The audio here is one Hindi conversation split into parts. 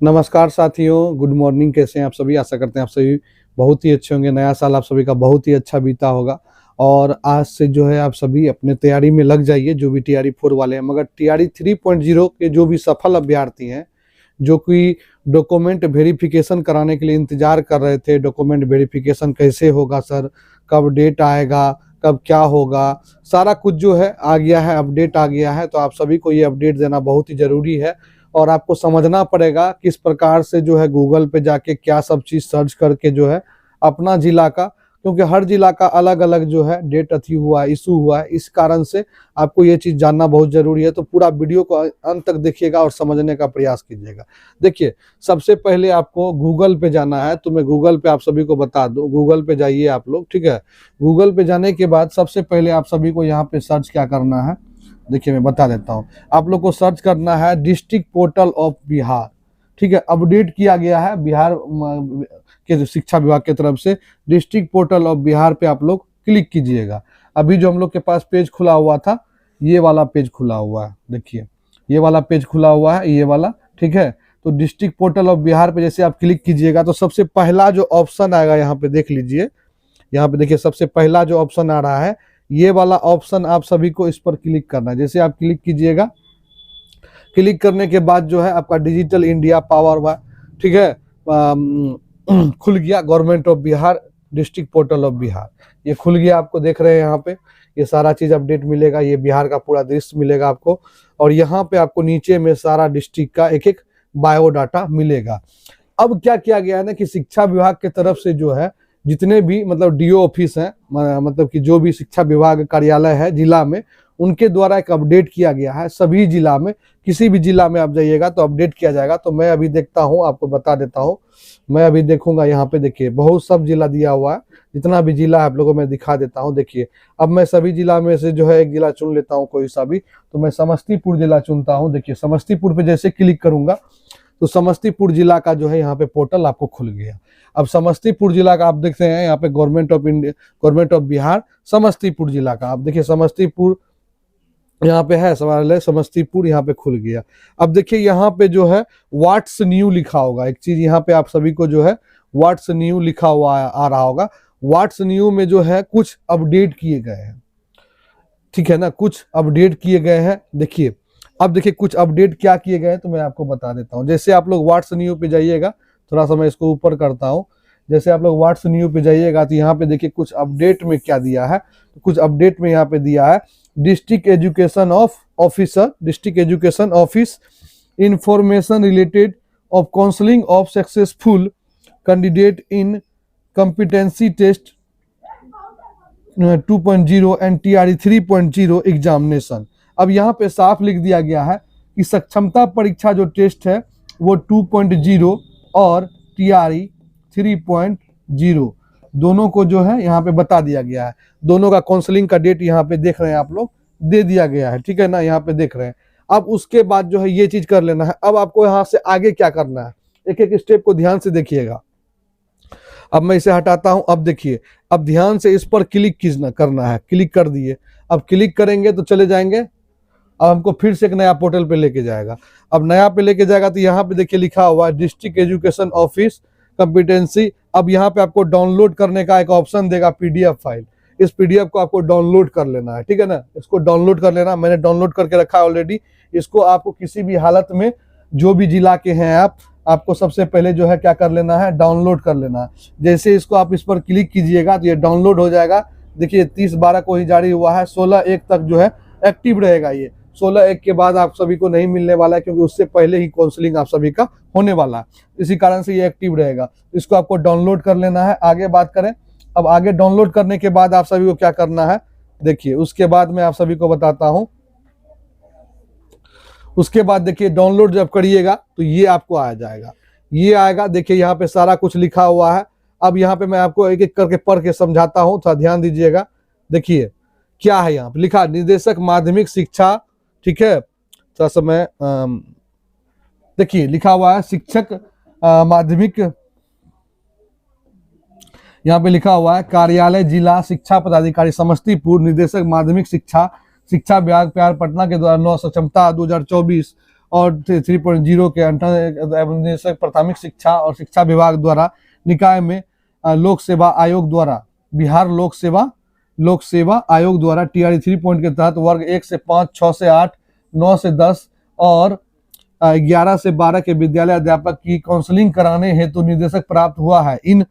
नमस्कार साथियों, गुड मॉर्निंग। कैसे हैं आप सभी? आशा करते हैं आप सभी बहुत ही अच्छे होंगे। नया साल आप सभी का बहुत ही अच्छा बीता होगा और आज से जो है आप सभी अपने तैयारी में लग जाइए, जो भी टीआरई 4 वाले हैं। मगर टीआरई 3.0 के जो भी सफल अभ्यर्थी हैं, जो कि डॉक्यूमेंट वेरिफिकेशन कराने के लिए इंतजार कर रहे थे, डॉक्यूमेंट वेरिफिकेशन कैसे होगा सर, कब डेट आएगा, कब क्या होगा, सारा कुछ जो है आ गया है, अपडेट आ गया है। तो आप सभी को ये अपडेट देना बहुत ही ज़रूरी है और आपको समझना पड़ेगा किस प्रकार से जो है गूगल पे जाके क्या सब चीज़ सर्च करके जो है अपना जिला का, क्योंकि हर जिला का अलग अलग जो है डेट अथी हुआ है, इशू हुआ है। इस कारण से आपको ये चीज़ जानना बहुत ज़रूरी है। तो पूरा वीडियो को अंत तक देखिएगा और समझने का प्रयास कीजिएगा। देखिए, सबसे पहले आपको गूगल पे जाना है। तो मैं गूगल पे आप सभी को बता दूं, गूगल पे जाइए आप लोग, ठीक है। गूगल पे जाने के बाद सबसे पहले आप सभी को यहाँ पे सर्च क्या करना है, देखिए मैं बता देता हूँ। आप लोग को सर्च करना है डिस्ट्रिक्ट पोर्टल ऑफ बिहार, ठीक है। अपडेट किया गया है बिहार के शिक्षा विभाग की तरफ से। डिस्ट्रिक्ट पोर्टल ऑफ बिहार पे आप लोग क्लिक कीजिएगा। अभी जो हम लोग के पास पेज खुला हुआ था, ये वाला पेज खुला हुआ है, देखिए ये वाला पेज खुला हुआ है, ये वाला, ठीक है। तो डिस्ट्रिक्ट पोर्टल ऑफ बिहार पे जैसे आप क्लिक कीजिएगा तो सबसे पहला जो ऑप्शन आएगा यहाँ पे देख लीजिए, यहाँ पे देखिए सबसे पहला जो ऑप्शन आ रहा है, ये वाला ऑप्शन आप सभी को इस पर क्लिक करना है। जैसे आप क्लिक कीजिएगा, क्लिक करने के बाद जो है आपका डिजिटल इंडिया पावर हुआ, ठीक है, खुल गया। Government of Bihar district portal of Bihar, ये खुल गया। आपको देख रहे हैं यहाँ पे ये सारा चीज अपडेट मिलेगा, ये बिहार का पूरा दृश्य मिलेगा आपको। और यहाँ पे आपको नीचे में सारा डिस्ट्रिक्ट का एक एक बायोडाटा मिलेगा। अब क्या किया गया है ना कि शिक्षा विभाग की तरफ से जो है जितने भी मतलब डीओ ऑफिस हैं, मतलब कि जो भी शिक्षा विभाग कार्यालय है जिला में, उनके द्वारा एक अपडेट किया गया है। सभी जिला में, किसी भी जिला में आप जाइएगा तो अपडेट किया जाएगा। तो मैं अभी देखता हूँ, आपको बता देता हूँ। मैं अभी देखूंगा, यहाँ पे देखिए बहुत सब जिला दिया हुआ है, जितना भी जिला है आप लोगों को मैं दिखा देता हूँ। देखिए अब मैं सभी जिला में से जो है एक जिला चुन लेता हूँ, कोई सा भी। तो मैं समस्तीपुर जिला चुनता हूँ। देखिए समस्तीपुर पे जैसे क्लिक करूंगा तो समस्तीपुर जिला का जो है यहाँ पे पोर्टल आपको खुल गया। अब समस्तीपुर जिला का आप देखते हैं यहाँ पे government of India, government of Bihar Samastipur जिला का, आप देखिए समस्तीपुर यहाँ पे है, सवाल समस्तीपुर यहाँ पे खुल गया। अब देखिए यहाँ पे जो है व्हाट्स न्यू लिखा होगा, एक चीज यहाँ पे आप सभी को जो है व्हाट्स न्यू लिखा हुआ आ रहा होगा। व्हाट्स न्यू में जो है कुछ अपडेट किए गए हैं, ठीक है ना, कुछ अपडेट किए गए हैं। देखिए अब देखिए कुछ अपडेट क्या किए गए हैं तो मैं आपको बता देता हूँ। जैसे आप लोग व्हाट्स न्यू पे जाइएगा, थोड़ा सा मैं इसको ऊपर करता हूँ। जैसे आप लोग व्हाट्स न्यू पे जाइएगा तो यहाँ पे देखिए कुछ अपडेट में क्या दिया है। तो कुछ अपडेट में यहाँ पे दिया है district education officer, district education office, information related of counselling of successful candidate in competency test 2.0 and TRE 3.0 examination. अब यहाँ पे साफ लिख दिया गया है कि सक्षमता परीक्षा जो टेस्ट है वो 2.0 और टीआरई 3.0 दोनों को जो है यहाँ पे बता दिया गया है। दोनों का काउंसलिंग का डेट यहाँ पे देख रहे हैं आप लोग, दे दिया गया है, ठीक है ना, यहाँ पे देख रहे हैं। अब उसके बाद जो है ये चीज कर लेना है। अब आपको यहाँ से आगे क्या करना है, एक एक स्टेप को ध्यान से देखिएगा। अब मैं इसे हटाता हूं। अब देखिए, अब ध्यान से इस पर क्लिक करना है। क्लिक कर दिए। अब क्लिक करेंगे तो चले जाएंगे, अब हमको फिर से एक नया पोर्टल पे लेके जाएगा। अब नया पे लेके जाएगा तो यहाँ पे देखिए लिखा हुआ है डिस्ट्रिक्ट एजुकेशन ऑफिस कॉम्पिटेंसी। अब यहाँ पे आपको डाउनलोड करने का एक ऑप्शन देगा, पीडीएफ फाइल। इस पीडीएफ को आपको डाउनलोड कर लेना है, ठीक है ना, इसको डाउनलोड कर लेना। मैंने डाउनलोड करके रखा है ऑलरेडी। इसको आपको किसी भी हालत में, जो भी जिला के हैं आपको सबसे पहले जो है क्या कर लेना है, डाउनलोड कर लेना है। जैसे इसको आप इस पर क्लिक कीजिएगा तो ये डाउनलोड हो जाएगा। देखिए 30/12 को ही जारी हुआ है, 16/1 तक जो है एक्टिव रहेगा। ये 16/1 के बाद आप सभी को नहीं मिलने वाला है, क्योंकि उससे पहले ही काउंसलिंग आप सभी का होने वाला है, इसी कारण से ये एक्टिव रहेगा। इसको आपको डाउनलोड कर लेना है। आगे बात करें, अब आगे डाउनलोड करने के बाद आप सभी को क्या करना है, देखिए उसके बाद मैं आप सभी को बताता हूं। उसके बाद देखिए डाउनलोड जब करिएगा तो ये आपको आ जाएगा, ये आएगा। देखिए यहाँ पे सारा कुछ लिखा हुआ है। अब यहाँ पे मैं आपको एक एक करके पढ़ के समझाता हूँ, थोड़ा ध्यान दीजिएगा। देखिए क्या है यहाँ पे लिखा, निदेशक माध्यमिक शिक्षा, ठीक है। थोड़ा सा मैं देखिए लिखा हुआ है शिक्षक माध्यमिक, यहाँ पे लिखा हुआ है कार्यालय जिला शिक्षा पदाधिकारी समस्तीपुर, निदेशक माध्यमिक शिक्षा, शिक्षा विभाग प्यार पटना के द्वारा 9 सक्षमता 2024 और 3.0 के अंतर्गत प्राथमिक शिक्षा और शिक्षा विभाग द्वारा निकाय में लोक सेवा आयोग द्वारा, बिहार लोक सेवा आयोग द्वारा टीआरई 3 के तहत वर्ग 1 से 5, 6 से 8, 9 से 10 और 11 से 12 के विद्यालय अध्यापक की काउंसलिंग कराने हेतु निर्देशक प्राप्त हुआ है। इन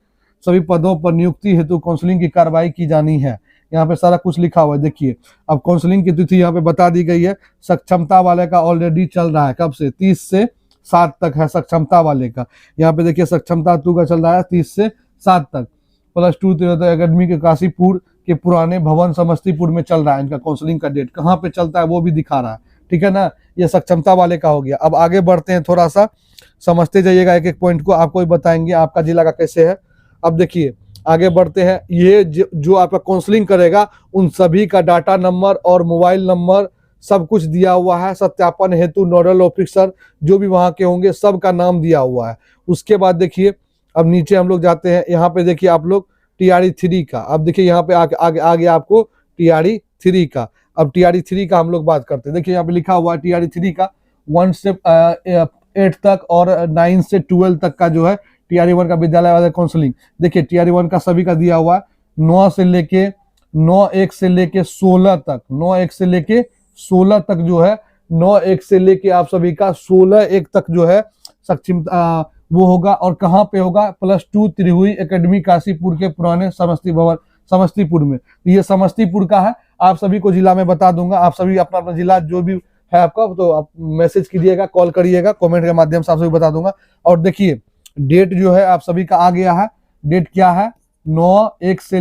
सभी पदों पर नियुक्ति हेतु काउंसलिंग की कार्रवाई की जानी है। यहाँ पे सारा कुछ लिखा हुआ है, देखिए। अब काउंसलिंग की तिथि यहाँ पे बता दी गई है। सक्षमता वाले का ऑलरेडी चल रहा है, कब से? 30 से 7 तक है सक्षमता वाले का। यहाँ पे देखिए सक्षमता 2 का चल रहा है 30 से 7 तक। +2 एकेडमी के काशीपुर के पुराने भवन समस्तीपुर में चल रहा है। इनका काउंसलिंग का डेट कहाँ पे चलता है वो भी दिखा रहा है, ठीक है ना। ये सक्षमता वाले का हो गया। अब आगे बढ़ते हैं, थोड़ा सा समझते जाइएगा एक एक पॉइंट को, आपको भी बताएंगे आपका जिला का कैसे है। अब देखिए आगे बढ़ते हैं। ये जो आपका काउंसलिंग करेगा उन सभी का डाटा नंबर और मोबाइल नंबर सब कुछ दिया हुआ है। सत्यापन हेतु नोडल ऑफिसर जो भी वहां के होंगे सबका नाम दिया हुआ है। उसके बाद देखिए अब नीचे हम लोग जाते हैं। यहाँ पे देखिए आप लोग टीआरई 3 का, अब देखिए यहाँ पे आगे आपको टीआरई 3 का। अब टीआरई 3 का हम लोग बात करते हैं। देखिए यहाँ पे लिखा हुआ है टीआरई 3 का 1 से 8 तक और 9 से 12 तक का जो है टीआरई 1 का विद्यालय वाला काउंसलिंग। देखिए टीआरई 1 का सभी का दिया हुआ है 9 से लेके 9/1 से लेके 16 तक, 9/1 से लेके 16 तक जो है, 9/1 से लेके आप सभी का 16/1 तक जो है सक्षम वो होगा। और कहाँ पे होगा? +2 त्रिहुई एकेडमी काशीपुर के पुराने समस्तीपुर में। ये समस्तीपुर का है। आप सभी को जिला में बता दूंगा। आप सभी अपना अपना जिला जो भी है आपका, तो आप मैसेज कीजिएगा, कॉल करिएगा, कमेंट के माध्यम से आप सभी बता दूंगा। और देखिए डेट जो है आप सभी का आ गया है। डेट क्या है? 9/1 से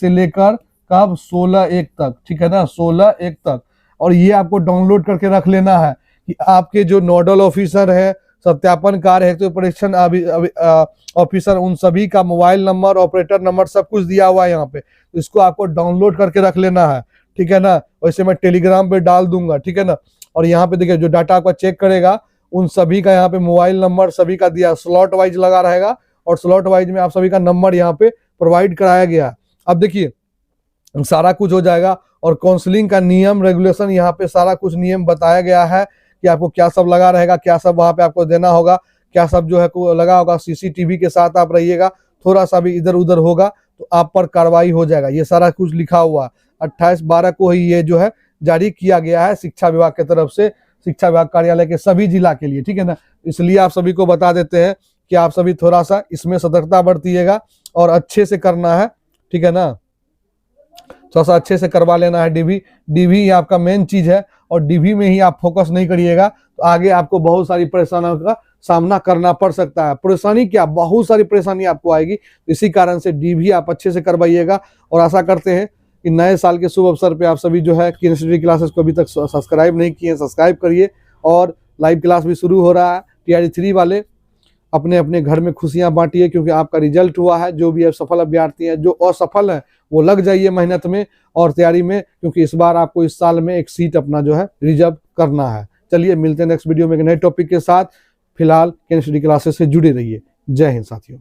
लेकर कब? 16/1 तक, ठीक है ना, 16/1 तक। और ये आपको डाउनलोड करके रख लेना है कि आपके जो नोडल ऑफिसर है, सत्यापन कार्य हेतु परीक्षण ऑफिसर, उन सभी का मोबाइल नंबर, ऑपरेटर नंबर सब कुछ दिया हुआ है यहाँ पे। तो इसको आपको डाउनलोड करके रख लेना है, ठीक है ना। वैसे मैं टेलीग्राम पे डाल दूंगा, ठीक है ना। और यहाँ पे देखिए जो डाटा आपका चेक करेगा उन सभी का यहाँ पे मोबाइल नंबर सभी का दिया, स्लॉट वाइज लगा रहेगा और स्लॉट वाइज में आप सभी का नंबर यहाँ पे प्रोवाइड कराया गया। अब देखिए सारा कुछ हो जाएगा। और काउंसलिंग का नियम रेगुलेशन यहाँ पे सारा कुछ नियम बताया गया है कि आपको क्या सब लगा रहेगा, क्या सब वहां पे आपको देना होगा, क्या सब जो है लगा होगा। सीसीटीवी के साथ आप रहिएगा, थोड़ा सा भी इधर उधर होगा तो आप पर कार्रवाई हो जाएगा। ये सारा कुछ लिखा हुआ है। 28/12 को ही ये जो है जारी किया गया है शिक्षा विभाग की तरफ से, शिक्षा विभाग कार्यालय के सभी जिला के लिए, ठीक है ना। इसलिए आप सभी को बता देते हैं कि आप सभी थोड़ा सा इसमें सतर्कता बरतिएगा और अच्छे से करना है, ठीक है ना। थोड़ा सा अच्छे से करवा लेना है। डीवी आपका मेन चीज है और डीवी में ही आप फोकस नहीं करिएगा तो आगे आपको बहुत सारी परेशानियों का सामना करना पड़ सकता है। परेशानी क्या, बहुत सारी परेशानी आपको आएगी। इसी कारण से डीवी आप अच्छे से करवाइएगा। और आशा करते हैं कि नए साल के शुभ अवसर पे आप सभी जो है केमिस्ट्री क्लासेस को अभी तक सब्सक्राइब नहीं किए, सब्सक्राइब करिए। और लाइव क्लास भी शुरू हो रहा है। टीआरई 3 वाले अपने अपने घर में खुशियां बांटिए क्योंकि आपका रिजल्ट हुआ है। जो भी सफल अभ्यर्थी हैं, जो असफल है वो लग जाइए मेहनत में और तैयारी में, क्योंकि इस बार आपको इस साल में एक सीट अपना जो है रिजर्व करना है। चलिए मिलते हैं नेक्स्ट वीडियो में एक नए टॉपिक के साथ। फिलहाल केमिस्ट्री क्लासेस से जुड़े रहिए। जय हिंद साथियों।